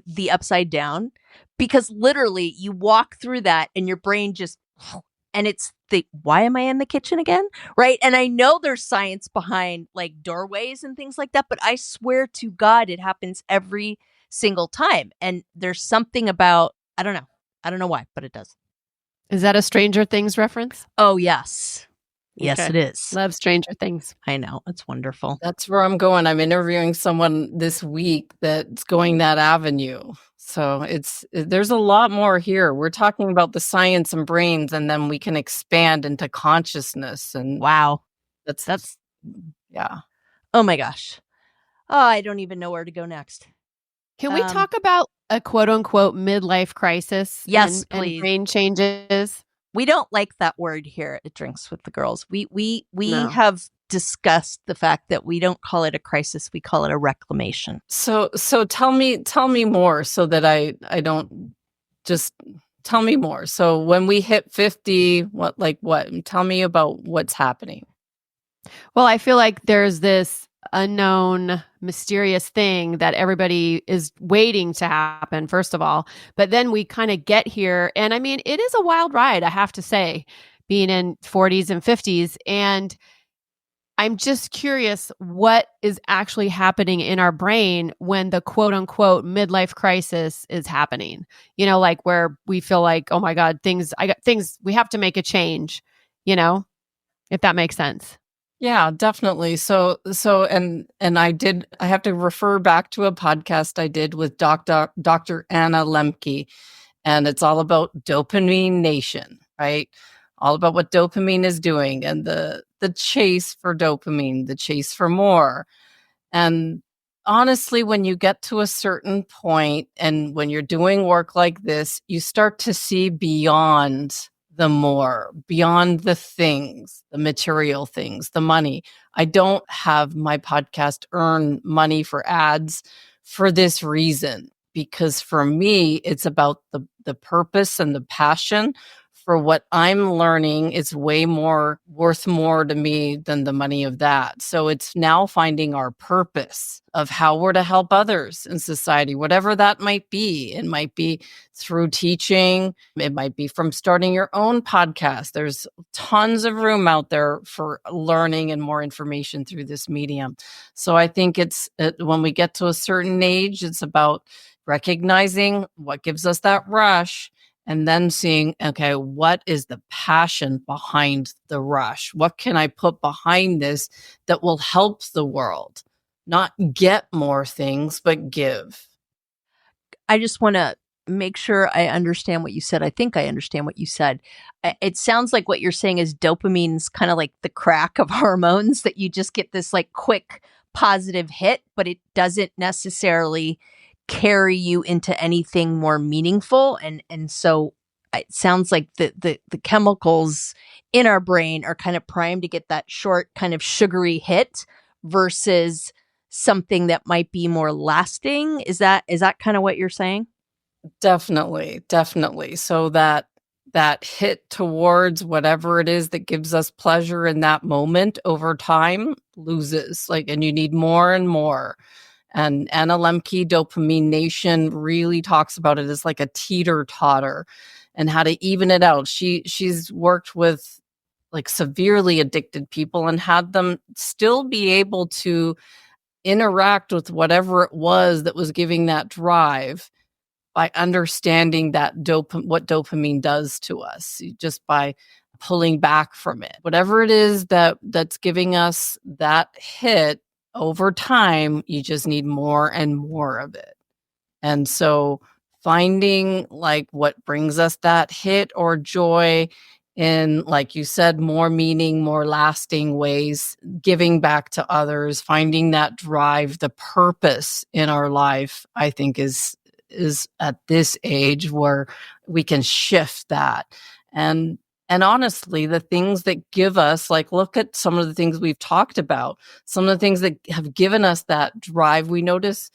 the upside down, because literally you walk through that and your brain just, and it's the, why am I in the kitchen again? Right? And I know there's science behind like doorways and things like that, but I swear to God it happens every single time. And there's something about, I don't know. I don't know why, but it does. Is that a Stranger Things reference? Oh, yes. Yes, Okay. it is. Love Stranger Things. I know. It's wonderful. That's where I'm going. I'm interviewing someone this week that's going that avenue. So there's a lot more here. We're talking about the science and brains, and then we can expand into consciousness. And Wow. that's yeah. Oh my gosh. Oh, I don't even know where to go next. Can we talk about a quote unquote midlife crisis? Yes, and please. brain changes? We don't like that word here at Drinks with the Girls. We No. have discussed the fact that we don't call it a crisis, we call it a reclamation. So tell me more so that I don't just tell me more. So when we hit 50, what? Tell me about what's happening. Well, I feel like there's this unknown, mysterious thing that everybody is waiting to happen, first of all. But then we kind of get here. And I mean, it is a wild ride, I have to say, being in 40s and 50s. And I'm just curious what is actually happening in our brain when the quote unquote midlife crisis is happening. You know, like where we feel like, oh my God, we have to make a change, if that makes sense. Yeah, definitely. So and I have to refer back to a podcast I did with Dr. Anna Lemke, and it's all about dopamine nation, right? All about what dopamine is doing and the chase for dopamine, the chase for more. And honestly, when you get to a certain point and when you're doing work like this, you start to see beyond the more, beyond the things, the material things, the money. I don't have my podcast earn money for ads for this reason, because for me, it's about the purpose and the passion for what I'm learning is way more worth more to me than the money of that. So it's now finding our purpose of how we're to help others in society, whatever that might be. It might be through teaching. It might be from starting your own podcast. There's tons of room out there for learning and more information through this medium. So I think when we get to a certain age, it's about recognizing what gives us that rush and then seeing, okay, what is the passion behind the rush? What can I put behind this that will help the world? Not get more things, but give. I just want to make sure I understand what you said. I think I understand what you said. It sounds like what you're saying is dopamine's kind of like the crack of hormones, that you just get this like quick positive hit, but it doesn't necessarily carry you into anything more meaningful. And so it sounds like the chemicals in our brain are kind of primed to get that short kind of sugary hit versus something that might be more lasting. Is that kind of what you're saying? Definitely. So that hit towards whatever it is that gives us pleasure in that moment over time loses, and you need more and more. And Anna Lemke, Dopamine Nation, really talks about it as like a teeter-totter and how to even it out. She's worked with like severely addicted people and had them still be able to interact with whatever it was that was giving that drive by understanding that what dopamine does to us, just by pulling back from it. Whatever it is that's giving us that hit, over time, you just need more and more of it. And so finding like what brings us that hit or joy in, like you said, more meaning, more lasting ways, giving back to others, finding that drive, the purpose in our life, I think is at this age where we can shift that. And honestly, the things that give us, like, look at some of the things we've talked about, some of the things that have given us that drive, we notice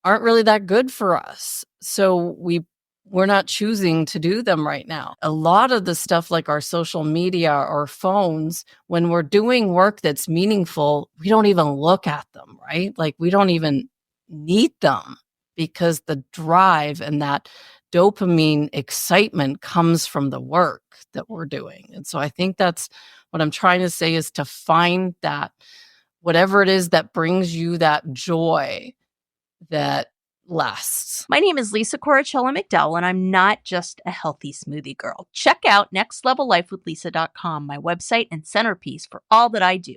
aren't really that good for us. So we're not choosing to do them right now. A lot of the stuff like our social media or phones, when we're doing work that's meaningful, we don't even look at them, right? Like we don't even need them because the drive and that dopamine excitement comes from the work that we're doing. And so I think that's what I'm trying to say, is to find that whatever it is that brings you that joy that lasts. My name is Lisa Corachella McDowell, and I'm not just a healthy smoothie girl. Check out nextlevellifewithlisa.com, my website and centerpiece for all that I do.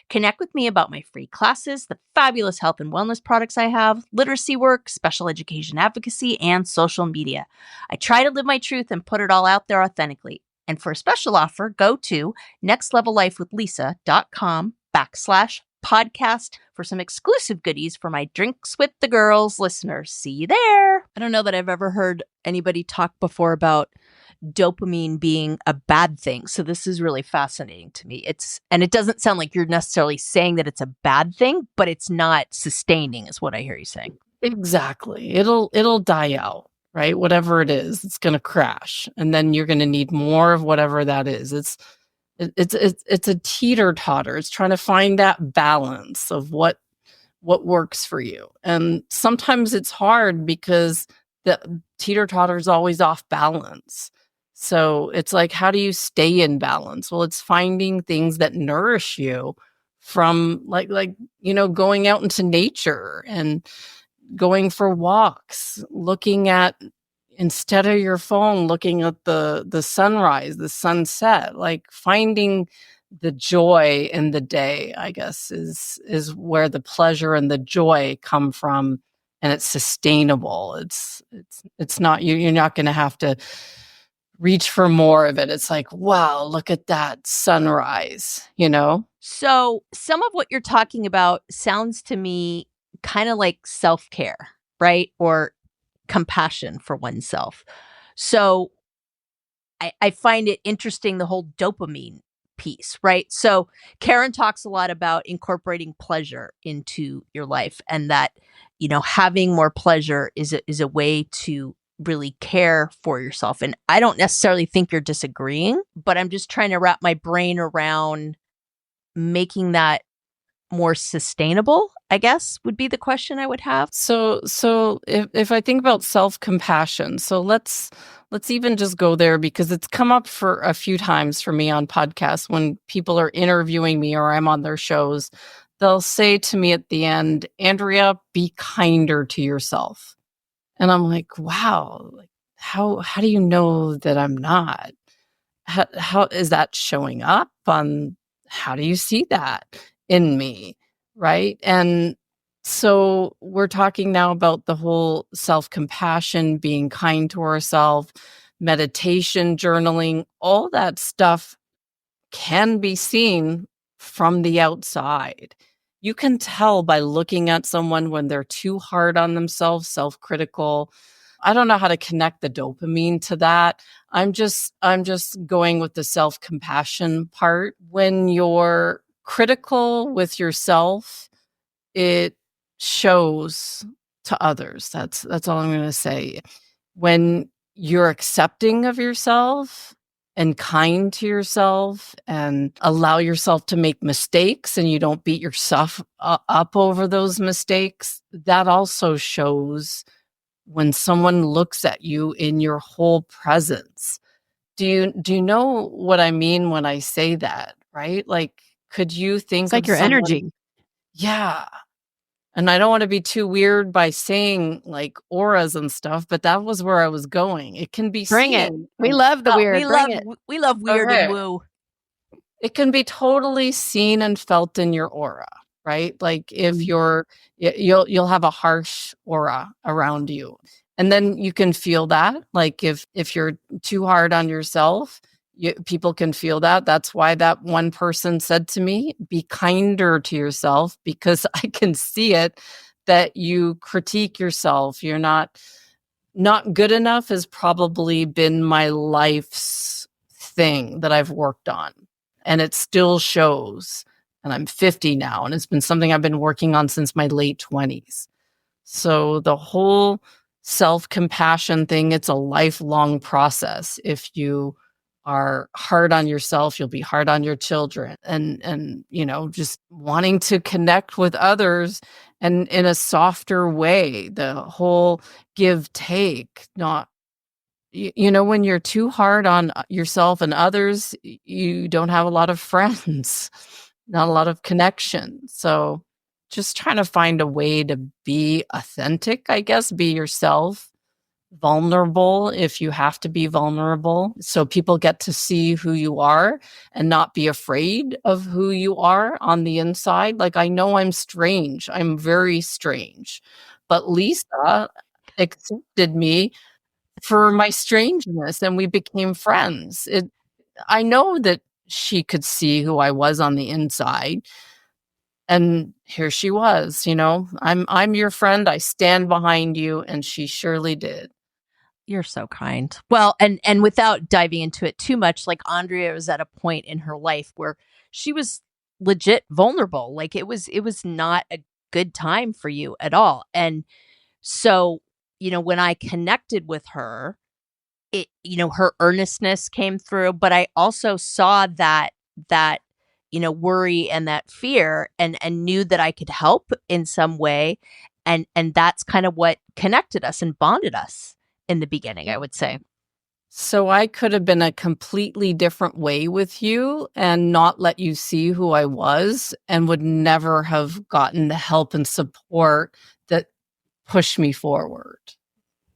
Connect with me about my free classes, the fabulous health and wellness products I have, literacy work, special education advocacy, and social media. I try to live my truth and put it all out there authentically. And for a special offer, go to nextlevellifewithlisa.com/podcast for some exclusive goodies for my Drinks with the Girls listeners. See you there. I don't know that I've ever heard anybody talk before about dopamine being a bad thing. So this is really fascinating to me. And it doesn't sound like you're necessarily saying that it's a bad thing, but it's not sustaining is what I hear you saying. Exactly. It'll die out, right? Whatever it is, it's going to crash, and then you're going to need more of whatever that is. It's a teeter-totter. It's trying to find that balance of what works for you. And sometimes it's hard because the teeter-totter is always off balance. So it's like, how do you stay in balance? Well, it's finding things that nourish you from like going out into nature and going for walks, looking at, instead of your phone, looking at the sunrise, the sunset, like finding the joy in the day, I guess, is where the pleasure and the joy come from, and it's sustainable. It's not, you're not going to have to reach for more of it. It's like, wow, look at that sunrise, So some of what you're talking about sounds to me kind of like self-care, right? Or compassion for oneself. So I find it interesting, the whole dopamine piece, right? So Karen talks a lot about incorporating pleasure into your life, and that, having more pleasure is a way to really care for yourself. And I don't necessarily think you're disagreeing, but I'm just trying to wrap my brain around making that more sustainable, I guess, would be the question I would have. So if I think about self-compassion, so let's even just go there, because it's come up for a few times for me on podcasts when people are interviewing me or I'm on their shows. They'll say to me at the end, Andrea, be kinder to yourself. And I'm like, wow, like how do you know that I'm not? How is that showing up on, how do you see that in me? Right. And so we're talking now about the whole self-compassion, being kind to ourselves, meditation, journaling, all that stuff can be seen from the outside. You can tell by looking at someone when they're too hard on themselves, self-critical. I don't know how to connect the dopamine to that. I'm just going with the self-compassion part. When you're critical with yourself, it shows to others. That's all I'm going to say. When you're accepting of yourself and kind to yourself and allow yourself to make mistakes, and you don't beat yourself up over those mistakes, that also shows when someone looks at you in your whole presence. Do you know what I mean when I say that, right? Like, could you think It's like of your someone? energy. Yeah. And I don't want to be too weird by saying like auras and stuff, but that was where I was going. It can be Bring it. seen. We love the weird. We Bring love it. we love weird Okay. and woo. It can be totally seen and felt in your aura. right? Like if you'll have a harsh aura around you. And then you can feel that. Like if you're too hard on yourself, people can feel that. That's why that one person said to me, be kinder to yourself, because I can see it, that you critique yourself. You're not good enough has probably been my life's thing that I've worked on. And it still shows. And I'm 50 now, and it's been something I've been working on since my late 20s. So the whole self-compassion thing, it's a lifelong process. If you are hard on yourself, you'll be hard on your children. And just wanting to connect with others and in a softer way, the whole give take, not when you're too hard on yourself and others, you don't have a lot of friends, not a lot of connection. So just trying to find a way to be authentic, I guess, be yourself, vulnerable if you have to be vulnerable, so people get to see who you are and not be afraid of who you are on the inside. Like, I know I'm strange. I'm very strange. But Lisa accepted me for my strangeness, and we became friends. I know that she could see who I was on the inside, and here she was, I'm your friend, I stand behind you, and she surely did. You're so kind. Well, and without diving into it too much, like Andrea was at a point in her life where she was legit vulnerable. Like it was not a good time for you at all. And so, when I connected with her, her earnestness came through, but I also saw that worry and that fear, and knew that I could help in some way, and that's kind of what connected us and bonded us in the beginning, I would say. So I could have been a completely different way with you and not let you see who I was, and would never have gotten the help and support that pushed me forward.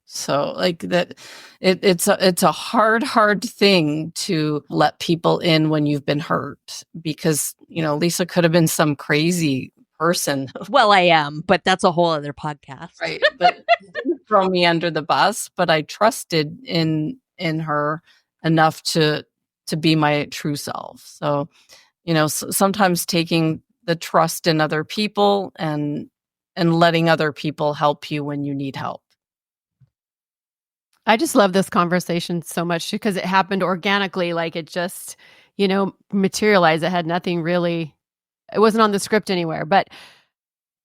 So like that, it's a hard thing to let people in when you've been hurt, because Lisa could have been some crazy person. Well, I am, but that's a whole other podcast. Right, but didn't throw me under the bus, but I trusted in her enough to be my true self. So sometimes taking the trust in other people and letting other people help you when you need help. I just love this conversation so much because it happened organically. Like it just, materialized. It had nothing really, it wasn't on the script anywhere. But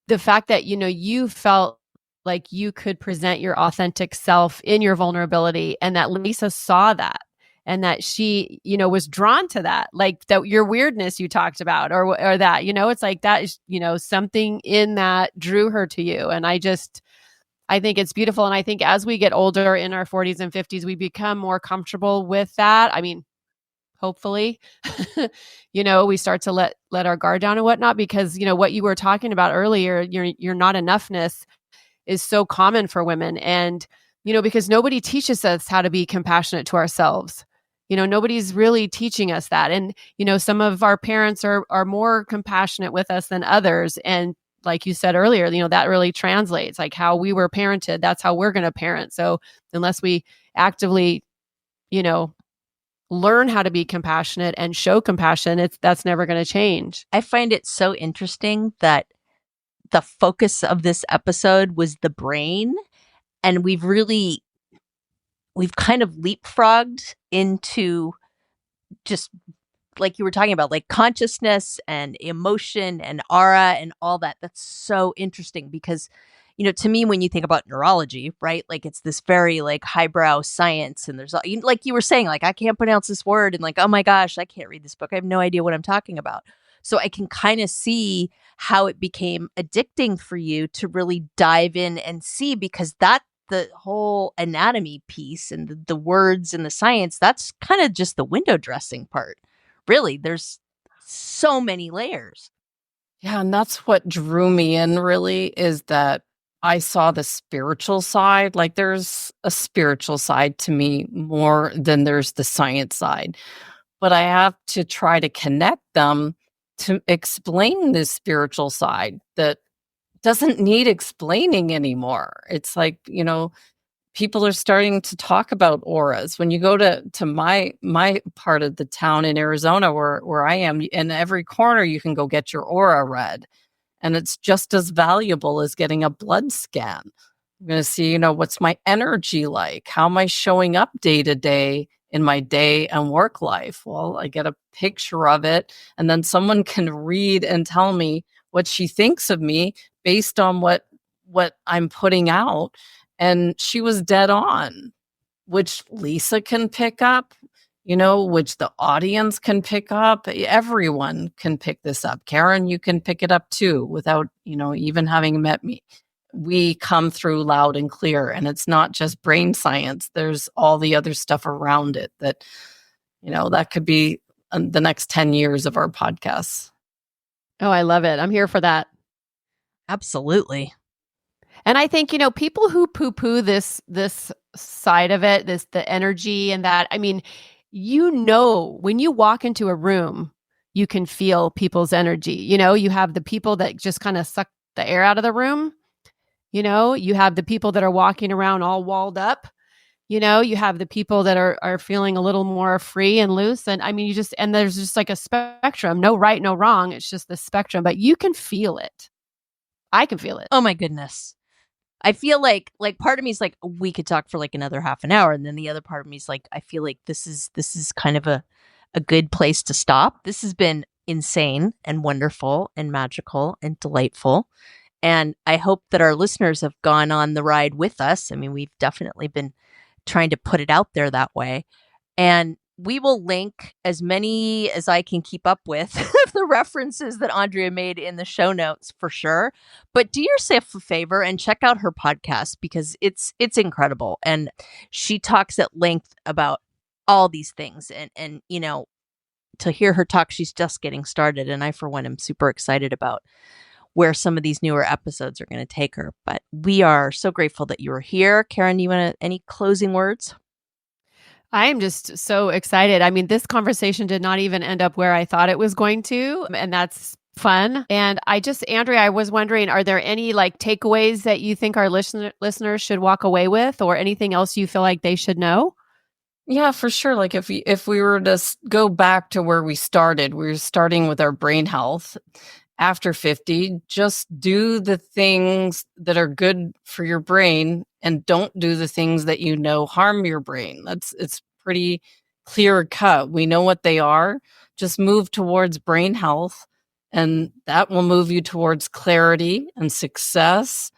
the fact that, you felt like you could present your authentic self in your vulnerability, and that Lisa saw that, and that she, was drawn to that, like that your weirdness you talked about, or that, it's like that is, something in that drew her to you. And I think it's beautiful. And I think as we get older in our 40s and 50s, we become more comfortable with that. I mean, hopefully, we start to let our guard down and whatnot, because, what you were talking about earlier, your not enoughness is so common for women. And, because nobody teaches us how to be compassionate to ourselves. Nobody's really teaching us that. And, some of our parents are more compassionate with us than others. And like you said earlier, that really translates, like how we were parented. That's how we're going to parent. So unless we actively, learn how to be compassionate and show compassion, that's never going to change. I find it so interesting that the focus of this episode was the brain, and we've kind of leapfrogged into just like you were talking about, like consciousness and emotion and aura and all that. That's so interesting because, to me, when you think about neurology, right, like it's this very like highbrow science, and there's like you were saying, like I can't pronounce this word, and like, oh my gosh, I can't read this book. I have no idea what I'm talking about. So I can kind of see how it became addicting for you to really dive in and see, because that the whole anatomy piece and the words and the science, that's kind of just the window dressing part. Really, there's so many layers. Yeah, and that's what drew me in, really, is that I saw the spiritual side. Like there's a spiritual side to me more than there's the science side. But I have to try to connect them to explain this spiritual side that doesn't need explaining anymore. It's like, people are starting to talk about auras. When you go to my part of the town in Arizona where I am, in every corner you can go get your aura read. And it's just as valuable as getting a blood scan. I'm going to see, what's my energy like? How am I showing up day to day in my day and work life? Well, I get a picture of it, and then someone can read and tell me what she thinks of me based on what I'm putting out. And she was dead on, which Lisa can pick up, which the audience can pick up. Everyone can pick this up. Karen, you can pick it up too without, even having met me. We come through loud and clear, and it's not just brain science. There's all the other stuff around it that, that could be the next 10 years of our podcasts. Oh, I love it. I'm here for that. Absolutely. And I think, people who poo-poo this side of it, the energy and that, I mean, when you walk into a room, you can feel people's energy. You have the people that just kind of suck the air out of the room. You have the people that are walking around all walled up. You have the people that are feeling a little more free and loose. And I mean, and there's just like a spectrum, no right, no wrong. It's just the spectrum, but you can feel it. I can feel it. Oh my goodness. I feel like part of me is like, we could talk for like another half an hour. And then the other part of me is like, I feel like this is kind of a good place to stop. This has been insane and wonderful and magical and delightful. And I hope that our listeners have gone on the ride with us. I mean, we've definitely been trying to put it out there that way. And we will link as many as I can keep up with the references that Andrea made in the show notes for sure. But do yourself a favor and check out her podcast because it's incredible. And she talks at length about all these things. And to hear her talk, she's just getting started. And I, for one, am super excited about where some of these newer episodes are going to take her. But we are so grateful that you were here. Karen, you want any closing words? I am just so excited. I mean, this conversation did not even end up where I thought it was going to, and that's fun. And Andrea, I was wondering, are there any like takeaways that you think our listeners should walk away with, or anything else you feel like they should know? Yeah, for sure. Like if we were to go back to where we were starting with our brain health. After 50, just do the things that are good for your brain and don't do the things that harm your brain. It's pretty clear cut. We know what they are. Just move towards brain health, and that will move you towards clarity and success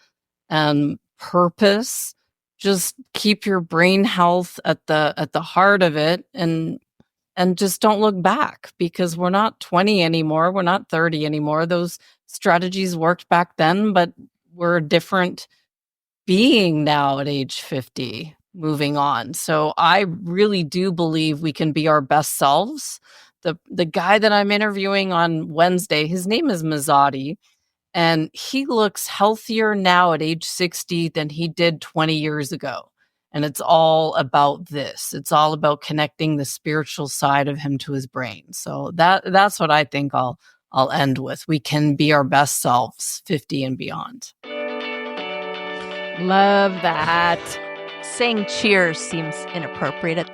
and purpose. Just keep your brain health at the heart of it, and just don't look back, because we're not 20 anymore. We're not 30 anymore. Those strategies worked back then, but we're a different being now at age 50, moving on. So I really do believe we can be our best selves. The guy that I'm interviewing on Wednesday, his name is Samadi, and he looks healthier now at age 60 than he did 20 years ago. And it's all about this. It's all about connecting the spiritual side of him to his brain. So that's what I think I'll end with. We can be our best selves, 50 and beyond. Love that. Saying cheers seems inappropriate at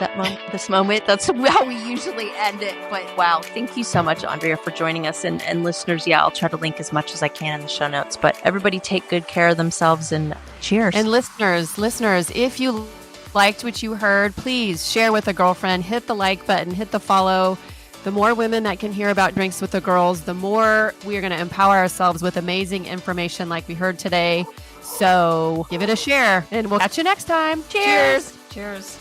this moment. That's how we usually end it. But wow, thank you so much, Andrea, for joining us. And listeners, I'll try to link as much as I can in the show notes. But everybody take good care of themselves, and cheers. And listeners, if you liked what you heard, please share with a girlfriend, hit the like button, hit the follow. The more women that can hear about Drinks with the Girls, the more we are going to empower ourselves with amazing information like we heard today. So give it a share, and we'll catch you next time. Cheers. Cheers.